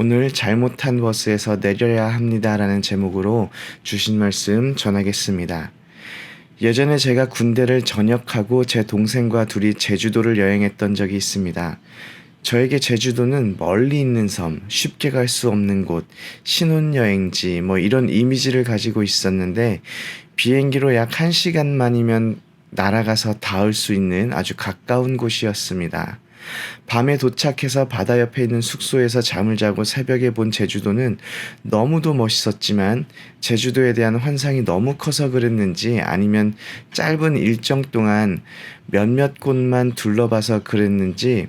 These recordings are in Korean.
오늘 잘못한 버스에서 내려야 합니다라는 제목으로 주신 말씀 전하겠습니다. 예전에 제가 군대를 전역하고 제 동생과 둘이 제주도를 여행했던 적이 있습니다. 저에게 제주도는 멀리 있는 섬, 쉽게 갈 수 없는 곳, 신혼여행지 이런 이미지를 가지고 있었는데 비행기로 약 1시간만이면 날아가서 닿을 수 있는 아주 가까운 곳이었습니다. 밤에 도착해서 바다 옆에 있는 숙소에서 잠을 자고 새벽에 본 제주도는 너무도 멋있었지만 제주도에 대한 환상이 너무 커서 그랬는지 아니면 짧은 일정 동안 몇몇 곳만 둘러봐서 그랬는지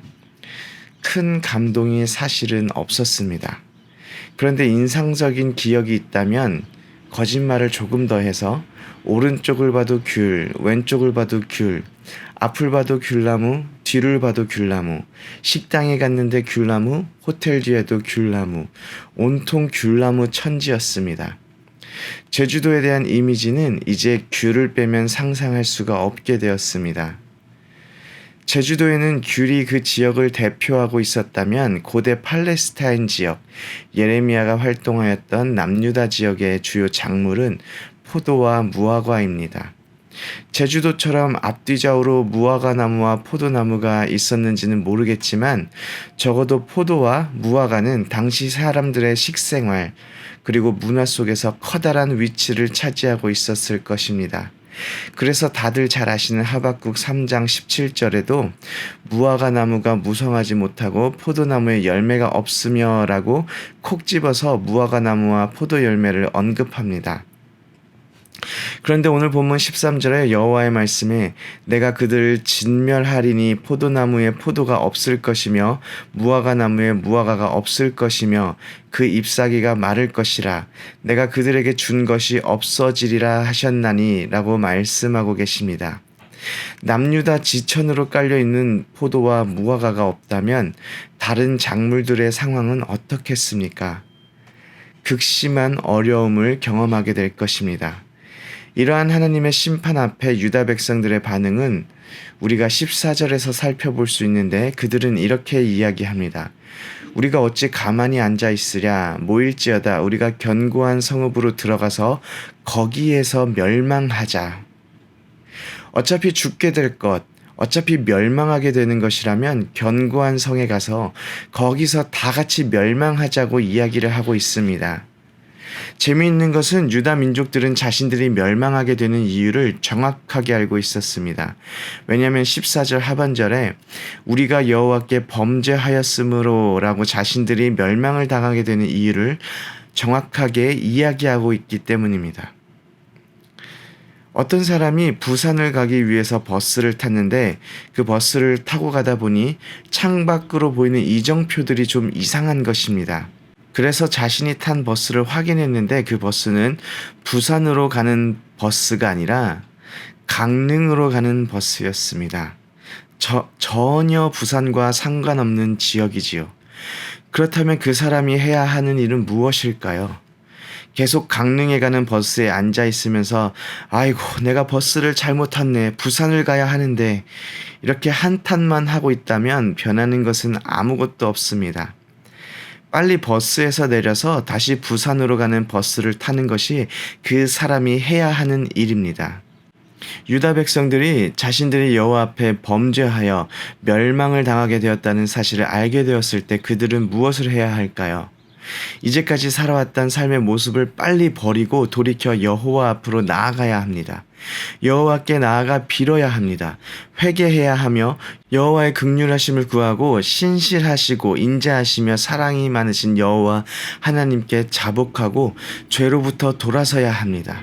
큰 감동이 사실은 없었습니다. 그런데 인상적인 기억이 있다면 거짓말을 조금 더 해서 오른쪽을 봐도 귤, 왼쪽을 봐도 귤, 앞을 봐도 귤나무, 뒤를 봐도 귤나무, 식당에 갔는데 귤나무, 호텔 뒤에도 귤나무, 온통 귤나무 천지였습니다. 제주도에 대한 이미지는 이제 귤을 빼면 상상할 수가 없게 되었습니다. 제주도에는 귤이 그 지역을 대표하고 있었다면 고대 팔레스타인 지역, 예레미야가 활동하였던 남유다 지역의 주요 작물은 포도와 무화과입니다. 제주도처럼 앞뒤좌우로 무화과 나무와 포도나무가 있었는지는 모르겠지만 적어도 포도와 무화과는 당시 사람들의 식생활 그리고 문화 속에서 커다란 위치를 차지하고 있었을 것입니다. 그래서 다들 잘 아시는 하박국 3장 17절에도 무화과 나무가 무성하지 못하고 포도나무에 열매가 없으며 라고 콕 집어서 무화과 나무와 포도 열매를 언급합니다. 그런데 오늘 본문 13절에 여호와의 말씀에 내가 그들을 진멸하리니 포도나무에 포도가 없을 것이며 무화과 나무에 무화과가 없을 것이며 그 잎사귀가 마를 것이라 내가 그들에게 준 것이 없어지리라 하셨나니 라고 말씀하고 계십니다. 남유다 지천으로 깔려있는 포도와 무화과가 없다면 다른 작물들의 상황은 어떻겠습니까? 극심한 어려움을 경험하게 될 것입니다. 이러한 하나님의 심판 앞에 유다 백성들의 반응은 우리가 14절에서 살펴볼 수 있는데 그들은 이렇게 이야기합니다. 우리가 어찌 가만히 앉아 있으랴 모일지어다 우리가 견고한 성읍으로 들어가서 거기에서 멸망하자. 어차피 죽게 될 것, 어차피 멸망하게 되는 것이라면 견고한 성에 가서 거기서 다 같이 멸망하자고 이야기를 하고 있습니다. 재미있는 것은 유다 민족들은 자신들이 멸망하게 되는 이유를 정확하게 알고 있었습니다. 왜냐하면 14절 하반절에 우리가 여호와께 범죄하였으므로 라고 자신들이 멸망을 당하게 되는 이유를 정확하게 이야기하고 있기 때문입니다. 어떤 사람이 부산을 가기 위해서 버스를 탔는데 그 버스를 타고 가다 보니 창밖으로 보이는 이정표들이 좀 이상한 것입니다. 그래서 자신이 탄 버스를 확인했는데 그 버스는 부산으로 가는 버스가 아니라 강릉으로 가는 버스였습니다. 전혀 부산과 상관없는 지역이지요. 그렇다면 그 사람이 해야 하는 일은 무엇일까요? 계속 강릉에 가는 버스에 앉아 있으면서 아이고 내가 버스를 잘못 탔네 부산을 가야 하는데 이렇게 한탄만 하고 있다면 변하는 것은 아무것도 없습니다. 빨리 버스에서 내려서 다시 부산으로 가는 버스를 타는 것이 그 사람이 해야 하는 일입니다. 유다 백성들이 자신들이 여호와 앞에 범죄하여 멸망을 당하게 되었다는 사실을 알게 되었을 때 그들은 무엇을 해야 할까요? 이제까지 살아왔던 삶의 모습을 빨리 버리고 돌이켜 여호와 앞으로 나아가야 합니다. 여호와께 나아가 빌어야 합니다. 회개해야 하며 여호와의 긍휼하심을 구하고 신실하시고 인자하시며 사랑이 많으신 여호와 하나님께 자복하고 죄로부터 돌아서야 합니다.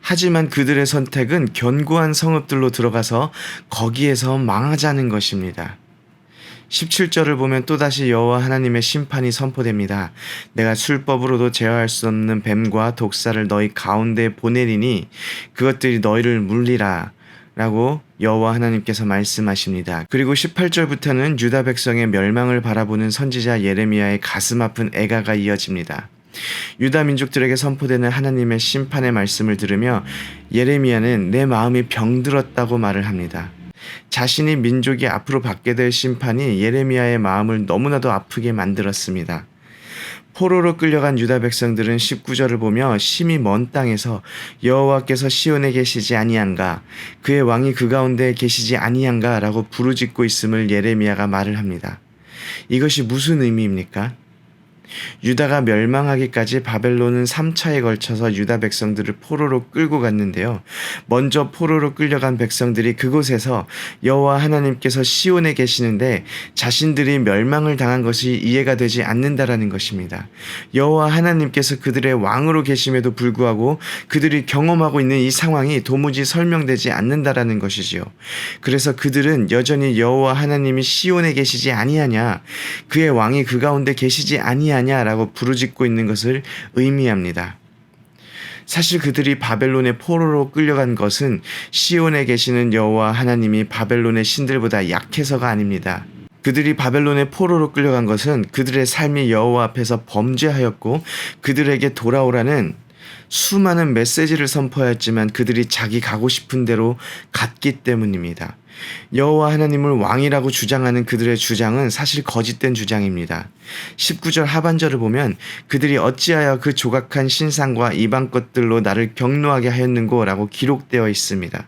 하지만 그들의 선택은 견고한 성읍들로 들어가서 거기에서 망하자는 것입니다. 17절을 보면 또다시 여호와 하나님의 심판이 선포됩니다. 내가 술법으로도 제어할 수 없는 뱀과 독사를 너희 가운데 보내리니 그것들이 너희를 물리라 라고 여호와 하나님께서 말씀하십니다. 그리고 18절부터는 유다 백성의 멸망을 바라보는 선지자 예레미야의 가슴 아픈 애가가 이어집니다. 유다 민족들에게 선포되는 하나님의 심판의 말씀을 들으며 예레미야는 내 마음이 병들었다고 말을 합니다. 자신이 민족이 앞으로 받게 될 심판이 예레미야의 마음을 너무나도 아프게 만들었습니다. 포로로 끌려간 유다 백성들은 19절을 보며 심히 먼 땅에서 여호와께서 시온에 계시지 아니한가, 그의 왕이 그 가운데 계시지 아니한가 라고 부르짖고 있음을 예레미야가 말을 합니다. 이것이 무슨 의미입니까? 유다가 멸망하기까지 바벨론은 3차에 걸쳐서 유다 백성들을 포로로 끌고 갔는데요. 먼저 포로로 끌려간 백성들이 그곳에서 여호와 하나님께서 시온에 계시는데 자신들이 멸망을 당한 것이 이해가 되지 않는다라는 것입니다. 여호와 하나님께서 그들의 왕으로 계심에도 불구하고 그들이 경험하고 있는 이 상황이 도무지 설명되지 않는다라는 것이지요. 그래서 그들은 여전히 여호와 하나님이 시온에 계시지 아니하냐, 그의 왕이 그 가운데 계시지 아니하냐라고 부르짖고 있는 것을 의미합니다. 사실 그들이 바벨론의 포로로 끌려간 것은 시온에 계시는 여호와 하나님이 바벨론의 신들보다 약해서가 아닙니다. 그들이 바벨론의 포로로 끌려간 것은 그들의 삶이 여호와 앞에서 범죄하였고 그들에게 돌아오라는 수많은 메시지를 선포하였지만 그들이 자기 가고 싶은 대로 갔기 때문입니다. 여호와 하나님을 왕이라고 주장하는 그들의 주장은 사실 거짓된 주장입니다. 19절 하반절을 보면 그들이 어찌하여 그 조각한 신상과 이방 것들로 나를 경노하게 하였는고 라고 기록되어 있습니다.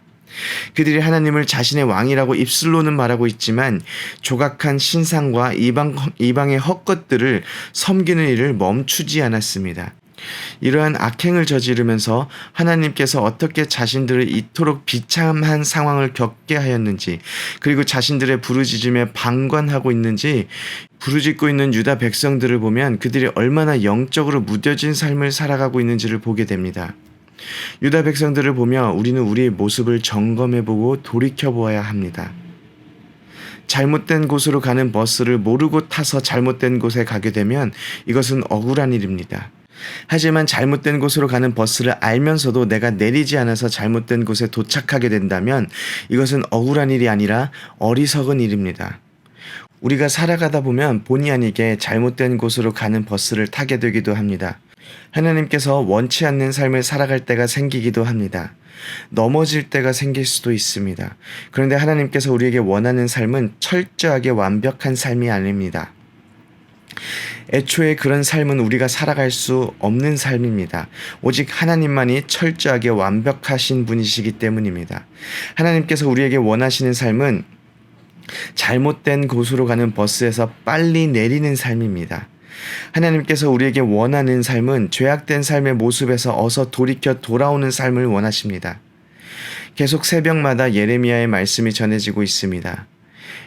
그들이 하나님을 자신의 왕이라고 입술로는 말하고 있지만 조각한 신상과 이방의 헛것들을 섬기는 일을 멈추지 않았습니다. 이러한 악행을 저지르면서 하나님께서 어떻게 자신들을 이토록 비참한 상황을 겪게 하였는지, 그리고 자신들의 부르짖음에 방관하고 있는지, 부르짖고 있는 유다 백성들을 보면 그들이 얼마나 영적으로 무뎌진 삶을 살아가고 있는지를 보게 됩니다. 유다 백성들을 보며 우리는 우리의 모습을 점검해보고 돌이켜보아야 합니다. 잘못된 곳으로 가는 버스를 모르고 타서 잘못된 곳에 가게 되면 이것은 억울한 일입니다. 하지만 잘못된 곳으로 가는 버스를 알면서도 내가 내리지 않아서 잘못된 곳에 도착하게 된다면 이것은 억울한 일이 아니라 어리석은 일입니다. 우리가 살아가다 보면 본의 아니게 잘못된 곳으로 가는 버스를 타게 되기도 합니다. 하나님께서 원치 않는 삶을 살아갈 때가 생기기도 합니다. 넘어질 때가 생길 수도 있습니다. 그런데 하나님께서 우리에게 원하는 삶은 철저하게 완벽한 삶이 아닙니다. 애초에 그런 삶은 우리가 살아갈 수 없는 삶입니다. 오직 하나님만이 철저하게 완벽하신 분이시기 때문입니다. 하나님께서 우리에게 원하시는 삶은 잘못된 곳으로 가는 버스에서 빨리 내리는 삶입니다. 하나님께서 우리에게 원하는 삶은 죄악된 삶의 모습에서 어서 돌이켜 돌아오는 삶을 원하십니다. 계속 새벽마다 예레미야의 말씀이 전해지고 있습니다.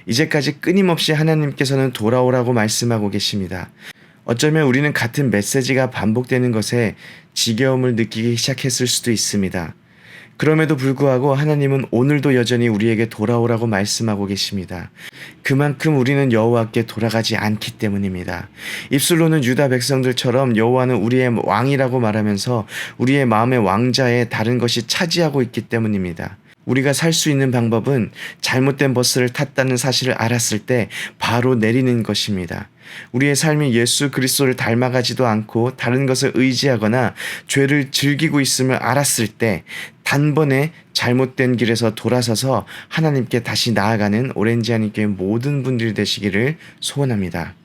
이제까지 끊임없이 하나님께서는 돌아오라고 말씀하고 계십니다. 어쩌면 우리는 같은 메시지가 반복되는 것에 지겨움을 느끼기 시작했을 수도 있습니다. 그럼에도 불구하고 하나님은 오늘도 여전히 우리에게 돌아오라고 말씀하고 계십니다. 그만큼 우리는 여호와께 돌아가지 않기 때문입니다. 입술로는 유다 백성들처럼 여호와는 우리의 왕이라고 말하면서 우리의 마음의 왕자에 다른 것이 차지하고 있기 때문입니다. 우리가 살 수 있는 방법은 잘못된 버스를 탔다는 사실을 알았을 때 바로 내리는 것입니다. 우리의 삶이 예수 그리스도를 닮아가지도 않고 다른 것을 의지하거나 죄를 즐기고 있음을 알았을 때 단번에 잘못된 길에서 돌아서서 하나님께 다시 나아가는 오렌지 한인교회 모든 분들이 되시기를 소원합니다.